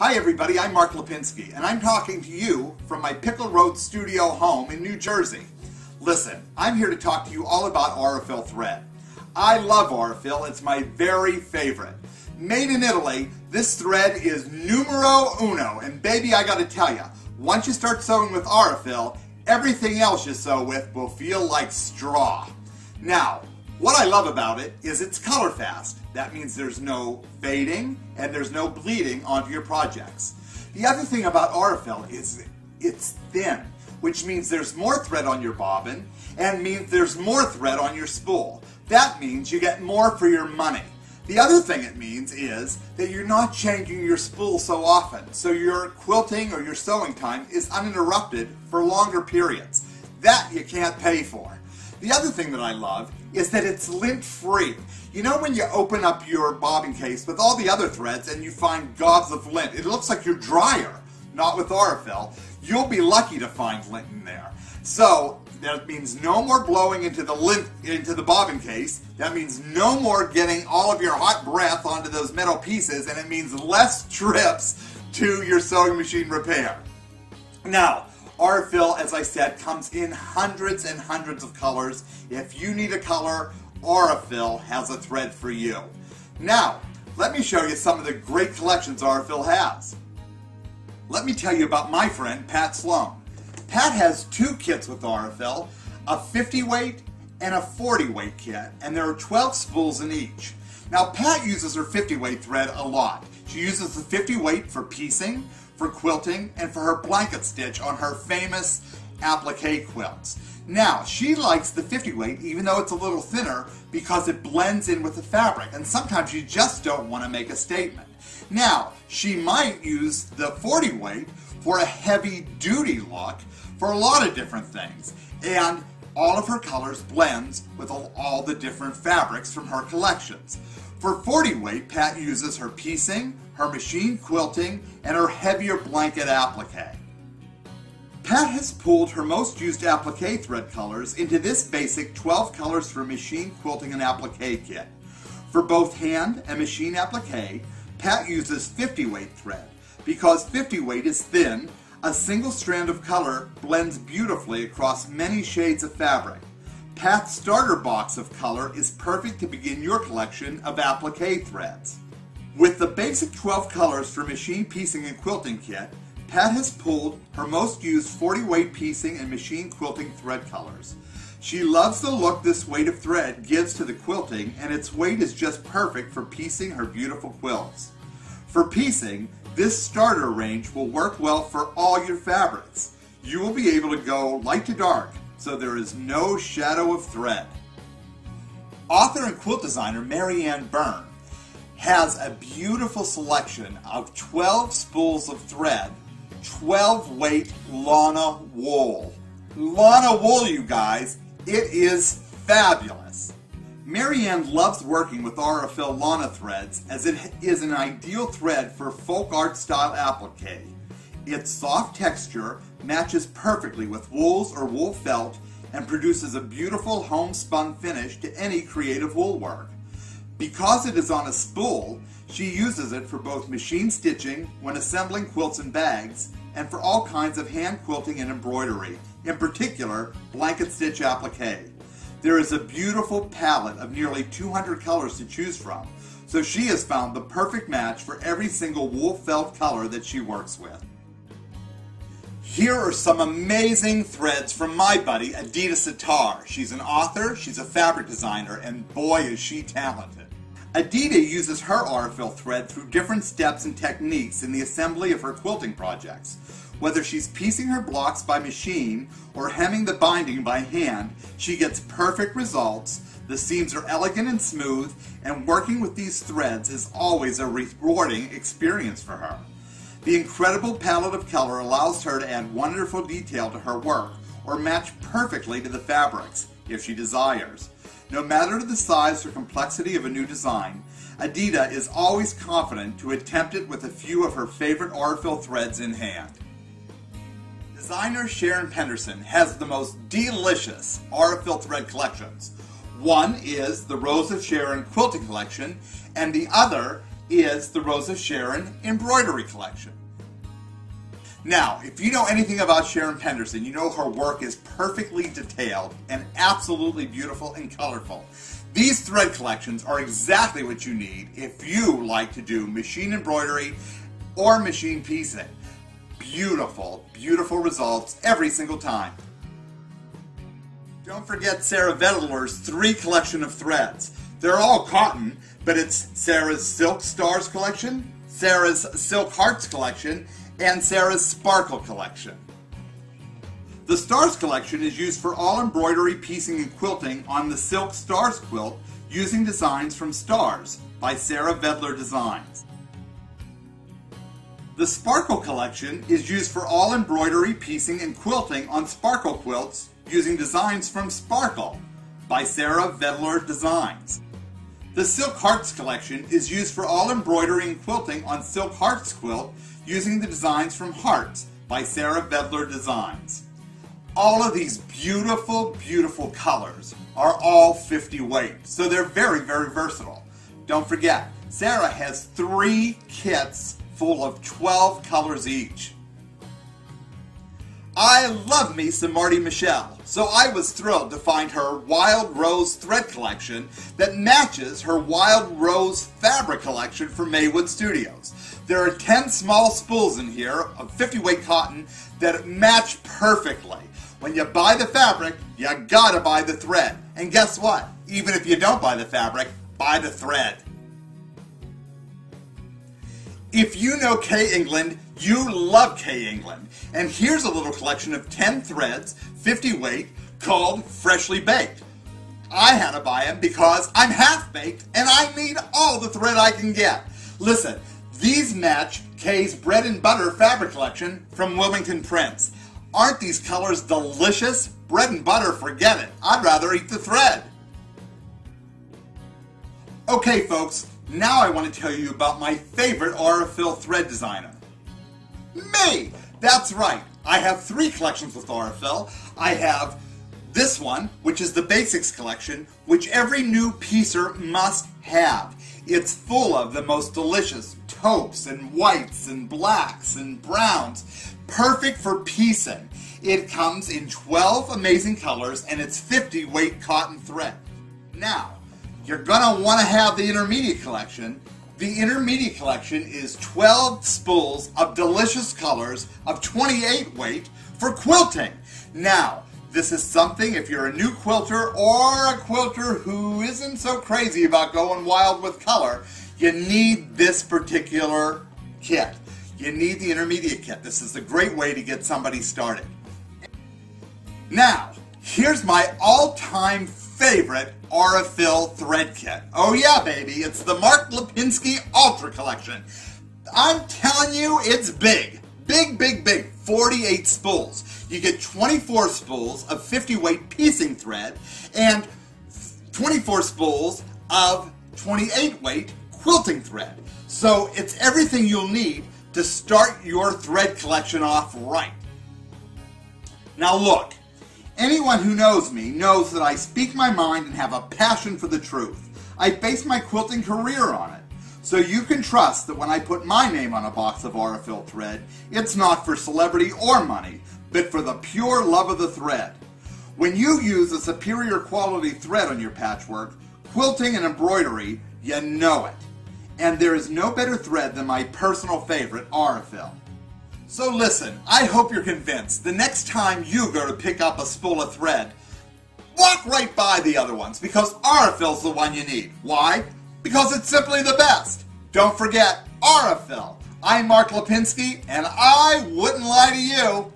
Hi everybody, I'm Mark Lipinski, and I'm talking to you from my Pickle Road studio home in New Jersey. Listen, I'm here to talk to you all about Aurifil thread. I love Aurifil, it's my very favorite. Made in Italy, this thread is numero uno, and baby, I gotta tell you, once you start sewing with Aurifil, everything else you sew with will feel like straw. Now, what I love about it is it's color fast. That means there's no fading and there's no bleeding onto your projects. The other thing about Aurifil is it's thin, which means there's more thread on your bobbin and means there's more thread on your spool. That means you get more for your money. The other thing it means is that you're not changing your spool so often, so your quilting or your sewing time is uninterrupted for longer periods. That you can't pay for. The other thing that I love is that it's lint-free. You know when you open up your bobbin case with all the other threads and you find gobs of lint, it looks like your dryer. Not with Aurifil. You'll be lucky to find lint in there. So that means no more blowing into the lint into the bobbin case. That means no more getting all of your hot breath onto those metal pieces, and it means less trips to your sewing machine repair. Now, Aurifil, as I said, comes in hundreds and hundreds of colors. If you need a color, Aurifil has a thread for you. Now, let me show you some of the great collections Aurifil has. Let me tell you about my friend, Pat Sloan. Pat has two kits with Aurifil, a 50 weight and a 40 weight kit, and there are 12 spools in each. Now, Pat uses her 50 weight thread a lot. She uses the 50 weight for piecing, for quilting, and for her blanket stitch on her famous applique quilts. Now, she likes the 50 weight even though it's a little thinner because it blends in with the fabric, and sometimes you just don't want to make a statement. Now, she might use the 40 weight for a heavy duty look for a lot of different things, and all of her colors blends with all the different fabrics from her collections. For 40 weight, Pat uses her piecing, her machine quilting, and her heavier blanket applique. Pat has pulled her most used applique thread colors into this basic 12 colors for machine quilting and applique kit. For both hand and machine applique, Pat uses 50 weight thread. Because 50 weight is thin, a single strand of color blends beautifully across many shades of fabric. Pat's starter box of color is perfect to begin your collection of applique threads. With the basic 12 colors for machine piecing and quilting kit, Pat has pulled her most used 40 weight piecing and machine quilting thread colors. She loves the look this weight of thread gives to the quilting, and its weight is just perfect for piecing her beautiful quilts. For piecing, this starter range will work well for all your fabrics. You will be able to go light to dark, so there is no shadow of thread. Author and quilt designer Marianne Byrne has a beautiful selection of 12 spools of thread, 12 weight Lana wool. Lana wool, you guys, it is fabulous. Marianne loves working with Aurifil Lana threads as it is an ideal thread for folk art style applique. Its soft texture matches perfectly with wools or wool felt and produces a beautiful homespun finish to any creative wool work. Because it is on a spool, she uses it for both machine stitching when assembling quilts and bags, and for all kinds of hand quilting and embroidery, in particular blanket stitch applique. There is a beautiful palette of nearly 200 colors to choose from, so she has found the perfect match for every single wool felt color that she works with. Here are some amazing threads from my buddy Adita Sitar. She's an author, she's a fabric designer, and boy is she talented. Adita uses her Aurifil thread through different steps and techniques in the assembly of her quilting projects. Whether she's piecing her blocks by machine or hemming the binding by hand, she gets perfect results. The seams are elegant and smooth, and working with these threads is always a rewarding experience for her. The incredible palette of color allows her to add wonderful detail to her work or match perfectly to the fabrics, if she desires. No matter the size or complexity of a new design, Adita is always confident to attempt it with a few of her favorite Aurifil threads in hand. Designer Sharon Penderson has the most delicious Aurifil thread collections. One is the Rose of Sharon Quilting Collection, and the other is the Rose of Sharon embroidery collection. Now, if you know anything about Sharon Penderson, you know her work is perfectly detailed and absolutely beautiful and colorful. These thread collections are exactly what you need if you like to do machine embroidery or machine piecing. Beautiful, beautiful results every single time. Don't forget Sarah Vettler's 3 collection of threads. They're all cotton, but it's Sarah's Silk Stars collection, Sarah's Silk Hearts collection, and Sarah's Sparkle collection. The Stars collection is used for all embroidery, piecing, and quilting on the Silk Stars quilt using designs from Stars by Sarah Vettler Designs. The Sparkle collection is used for all embroidery, piecing, and quilting on Sparkle quilts using designs from Sparkle by Sarah Vettler Designs. The Silk Hearts collection is used for all embroidery and quilting on Silk Hearts quilt using the designs from Hearts by Sarah Vettler Designs. All of these beautiful, beautiful colors are all 50 weight, so they're very, very versatile. Don't forget, Sarah has 3 kits full of 12 colors each. I love me some Marty Michelle, so I was thrilled to find her Wild Rose thread collection that matches her Wild Rose fabric collection from Maywood Studios. There are 10 small spools in here of 50 weight cotton that match perfectly. When you buy the fabric, you gotta buy the thread. And guess what? Even if you don't buy the fabric, buy the thread. If you know K England, you love K England. And here's a little collection of 10 threads, 50 weight, called Freshly Baked. I had to buy them because I'm half-baked and I need all the thread I can get. Listen, these match Kay's Bread and Butter fabric collection from Wilmington Prints. Aren't these colors delicious? Bread and butter, forget it. I'd rather eat the thread. Okay, folks, now I want to tell you about my favorite Aurifil thread designer. Me! That's right. I have 3 collections with Aurifil. I have this one, which is the Basics collection, which every new piecer must have. It's full of the most delicious taupes and whites and blacks and browns, perfect for piecing. It comes in 12 amazing colors and it's 50 weight cotton thread. Now, you're gonna want to have the Intermediate collection. The Intermediate collection is 12 spools of delicious colors of 28 weight for quilting. Now, this is something if you're a new quilter or a quilter who isn't so crazy about going wild with color, you need this particular kit. You need the Intermediate kit. This is a great way to get somebody started. Now, here's my all-time favorite Aurifil thread kit. Oh yeah, baby, it's the Mark Lipinski Ultra Collection. I'm telling you, it's big. Big, big, big. 48 spools. You get 24 spools of 50 weight piecing thread and 24 spools of 28 weight quilting thread. So it's everything you'll need to start your thread collection off right. Now look, anyone who knows me knows that I speak my mind and have a passion for the truth. I base my quilting career on it. So you can trust that when I put my name on a box of Aurifil thread, it's not for celebrity or money, but for the pure love of the thread. When you use a superior quality thread on your patchwork, quilting and embroidery, you know it. And there is no better thread than my personal favorite, Aurifil. So listen, I hope you're convinced the next time you go to pick up a spool of thread, walk right by the other ones because Aurifil's the one you need. Why? Because it's simply the best. Don't forget, Aurifil. I'm Mark Lipinski, and I wouldn't lie to you.